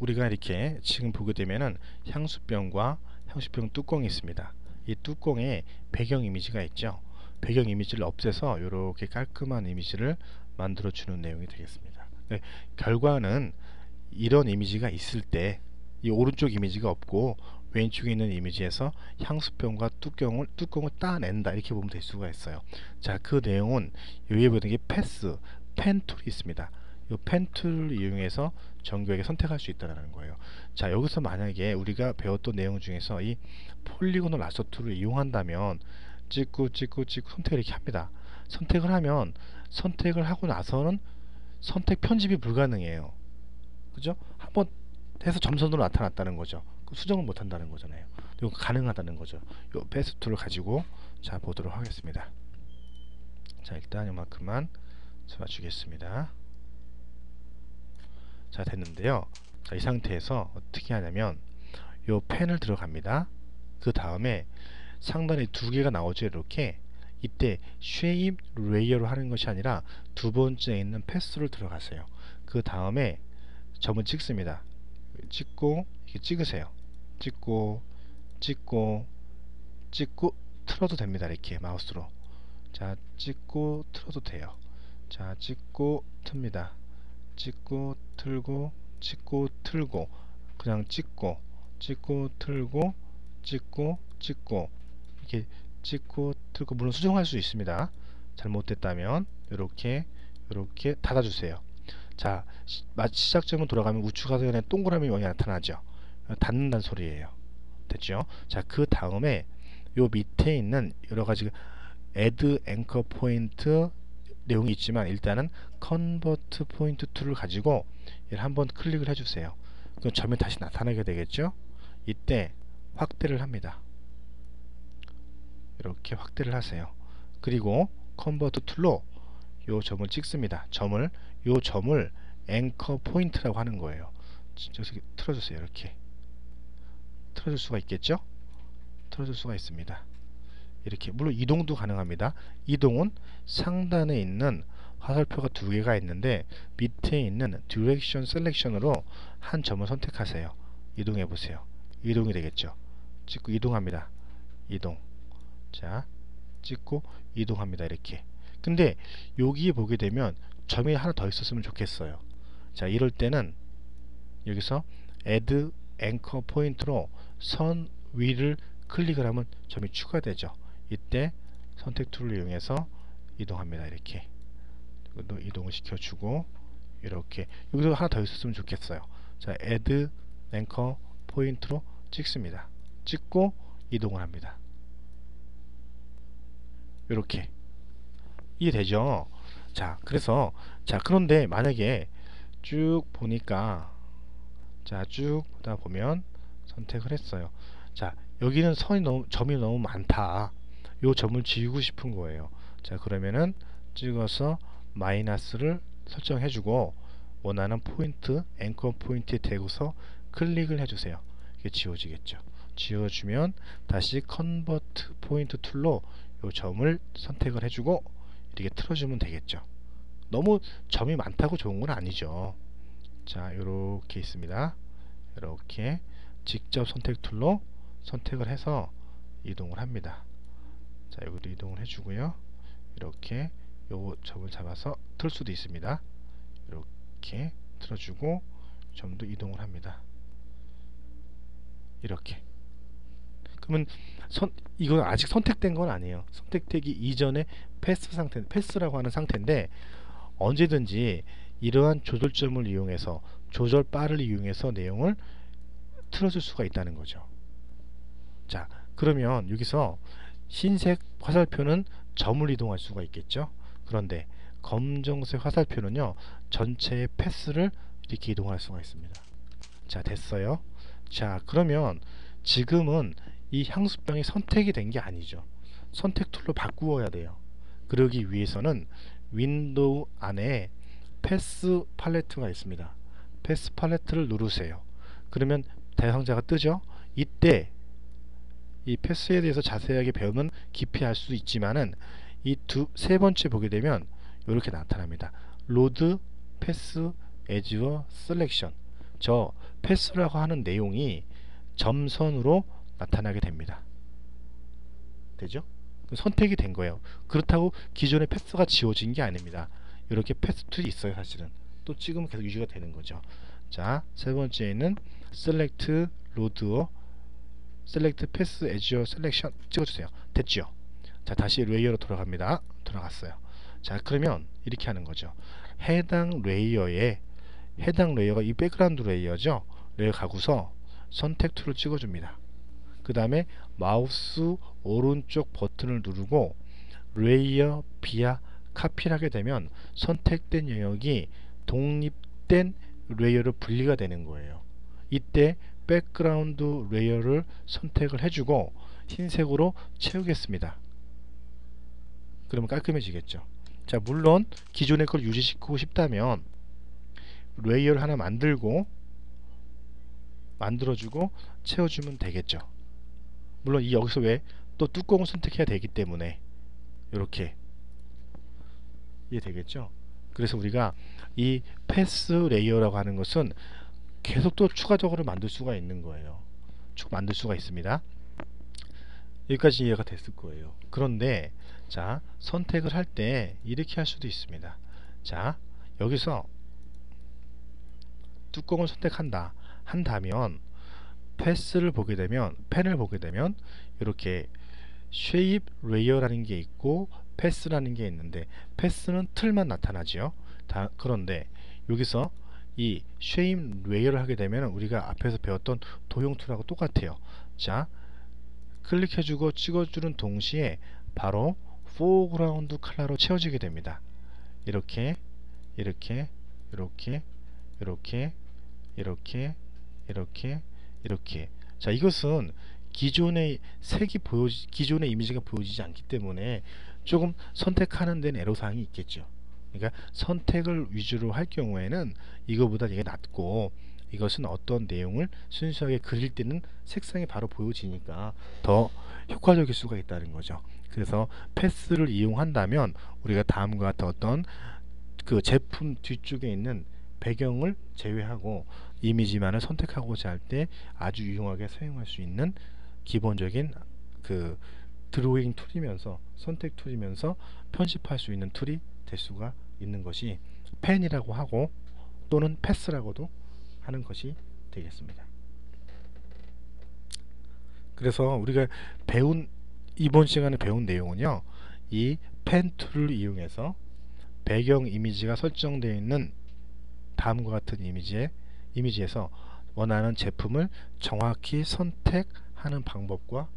우리가 이렇게 지금 보게 되면은 향수병과 향수병 뚜껑이 있습니다. 이 뚜껑에 배경 이미지가 있죠. 배경 이미지를 없애서 이렇게 깔끔한 이미지를 만들어 주는 내용이 되겠습니다. 네, 결과는 이런 이미지가 있을 때 이 오른쪽 이미지가 없고 왼쪽에 있는 이미지에서 향수병과 뚜껑을 따낸다, 이렇게 보면 될 수가 있어요. 자, 그 내용은 여기에 보이는 게 펜 툴이 있습니다. 이 펜 툴을 이용해서 정교하게 선택할 수 있다는 거예요. 자, 여기서 만약에 우리가 배웠던 내용 중에서 이 폴리곤 라서 툴을 이용한다면 찍고 선택을 이렇게 합니다. 선택을 하면 선택을 하고 나서는 선택 편집이 불가능해요. 그죠? 한번 해서 점선으로 나타났다는 거죠. 수정을 못 한다는 거잖아요. 이거 가능하다는 거죠. 요 패스 툴을 가지고 자 보도록 하겠습니다. 자, 일단 이만큼만 잡아주겠습니다. 자, 됐는데요. 자, 이 상태에서 어떻게 하냐면 요 펜을 들어갑니다. 그 다음에 상단에 두 개가 나오죠. 이렇게 이때 쉐입 레이어로 하는 것이 아니라 두 번째 있는 패스를 들어가세요. 그 다음에 점을 찍습니다. 찍고 이렇게 찍으세요. 찍고 틀어도 됩니다. 이렇게 마우스로. 자, 찍고 틀어도 돼요. 자, 찍고 틉니다. 찍고 틀고 그냥 찍고 틀고 이렇게 찍고 틀고, 물론 수정할 수 있습니다. 잘못됐다면 이렇게 닫아주세요. 자, 시작점으로 돌아가면 우측하단에 동그라미 모양이 나타나죠. 닫는다는 소리예요. 됐죠? 자, 그 다음에 요 밑에 있는 여러가지 add anchor point 내용이 있지만 일단은 convert point 툴을 가지고 얘를 한번 클릭을 해주세요. 그럼 점이 다시 나타나게 되겠죠? 이때 확대를 합니다. 이렇게 확대를 하세요. 그리고 컨버트 툴로 요 점을 찍습니다. 요 점을 앵커 포인트라고 하는 거예요. 여기서 틀어주세요. 이렇게 틀어줄 수가 있겠죠? 틀어줄 수가 있습니다. 이렇게, 물론 이동도 가능합니다. 이동은 상단에 있는 화살표가 두 개가 있는데 밑에 있는 디렉션 셀렉션으로 한 점을 선택하세요. 이동해 보세요. 이동이 되겠죠? 찍고 이동합니다. 이동. 자, 찍고 이동합니다. 이렇게. 근데 여기에 보게 되면 점이 하나 더 있었으면 좋겠어요. 자, 이럴 때는 여기서 add anchor point로 선 위를 클릭을 하면 점이 추가되죠. 이때 선택 툴을 이용해서 이동합니다. 이렇게 이동을 시켜주고, 이렇게 여기서 하나 더 있었으면 좋겠어요. 자, add anchor point로 찍습니다. 찍고 이동을 합니다. 이렇게 이해되죠? 자, 그래서 그런데 만약에 쭉 보니까, 자, 쭉 보다 보면 선택을 했어요. 자, 여기는 점이 너무 많다. 요 점을 지우고 싶은 거예요. 자, 그러면은 찍어서 마이너스를 설정해주고 원하는 포인트, 앵커 포인트에 대고서 클릭을 해주세요. 이게 지워지겠죠. 지워주면 다시 컨버트 포인트 툴로 요 점을 선택을 해주고 이렇게 틀어주면 되겠죠. 너무 점이 많다고 좋은 건 아니죠. 자, 요렇게 있습니다. 이렇게 직접 선택 툴로 선택을 해서 이동을 합니다. 자, 여기도 이동을 해주고요. 이렇게 요 점을 잡아서 틀 수도 있습니다. 이렇게 틀어주고 점도 이동을 합니다. 이렇게. 그러면 이건 아직 선택된 건 아니에요. 선택되기 이전에 패스라고 하는 상태인데 언제든지 이러한 조절점을 이용해서, 조절 바를 이용해서 내용을 틀어줄 수가 있다는 거죠. 자, 그러면 여기서 흰색 화살표는 점을 이동할 수가 있겠죠. 그런데 검정색 화살표는요, 전체의 패스를 이렇게 이동할 수가 있습니다. 자, 됐어요. 자, 그러면 지금은 이 향수병이 선택이 된 게 아니죠. 선택 툴로 바꾸어야 돼요. 그러기 위해서는 윈도우 안에 패스 팔레트가 있습니다. 패스 팔레트를 누르세요. 그러면 대상자가 뜨죠. 이때 이 패스에 대해서 자세하게 배우면 깊이 알 수 있지만은 이 세 번째 보게 되면 이렇게 나타납니다. 로드 패스 에즈어 셀렉션. 저 패스라고 하는 내용이 점선으로 나타나게 됩니다. 되죠? 선택이 된 거예요. 그렇다고 기존의 패스가 지워진 게 아닙니다. 이렇게 패스 툴이 있어요. 사실은 또 찍으면 계속 유지가 되는 거죠. 자, 세 번째는 select load or select pass as your selection 찍어주세요. 됐죠? 자, 다시 레이어로 돌아갑니다. 돌아갔어요. 자, 그러면 이렇게 하는 거죠. 해당 레이어가 이 백그라운드 레이어죠. 레이어 가고서 선택 툴을 찍어줍니다. 그 다음에 마우스 오른쪽 버튼을 누르고 레이어 비아 카피를 하게 되면 선택된 영역이 독립된 레이어로 분리가 되는 거예요. 이때 백그라운드 레이어를 선택을 해주고 흰색으로 채우겠습니다. 그러면 깔끔해지겠죠. 자, 물론 기존의 걸 유지시키고 싶다면 레이어를 하나 만들어주고 채워주면 되겠죠. 물론 여기서 왜 또 뚜껑을 선택해야 되기 때문에 이렇게 이해되겠죠. 그래서 우리가 이 패스 레이어라고 하는 것은 계속 또 추가적으로 만들 수가 있는 거예요. 만들 수가 있습니다. 여기까지 이해가 됐을 거예요. 그런데 자, 선택을 할 때 이렇게 할 수도 있습니다. 자, 여기서 뚜껑을 한다면 패스를 보게 되면 펜을 보게 되면 이렇게 쉐입 레이어라는 게 있고 패스라는 게 있는데 패스는 틀만 나타나죠. 그런데 여기서 이 쉐입 레이어를 하게 되면 우리가 앞에서 배웠던 도형 툴하고 똑같아요. 자, 클릭해주고 찍어주는 동시에 바로 포그라운드 컬러로 채워지게 됩니다. 이렇게 이렇게 이렇게 이렇게 이렇게 이렇게 이렇게. 자, 이것은 기존의 기존의 이미지가 보여지지 않기 때문에 조금 선택하는 데는 애로사항이 있겠죠. 그러니까 선택을 위주로 할 경우에는 이거보다 이게 낫고, 이것은 어떤 내용을 순수하게 그릴 때는 색상이 바로 보여지니까 더 효과적일 수가 있다는 거죠. 그래서 패스를 이용한다면 우리가 다음과 같은 어떤 그 제품 뒤쪽에 있는 배경을 제외하고 이미지만을 선택하고자 할 때 아주 유용하게 사용할 수 있는 기본적인 그 드로잉 툴이면서 선택 툴이면서 편집할 수 있는 툴이 될 수가 있는 것이 펜이라고 하고 또는 패스라고도 하는 것이 되겠습니다. 그래서 우리가 이번 시간에 배운 내용은요, 이 펜 툴을 이용해서 배경 이미지가 설정되어 있는 다음과 같은 이미지에서 원하는 제품을 정확히 선택하는 방법과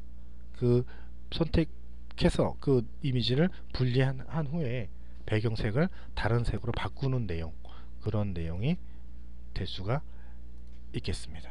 그 선택해서 그 이미지를 분리한 후에 배경색을 다른 색으로 바꾸는 내용, 그런 내용이 될 수가 있겠습니다.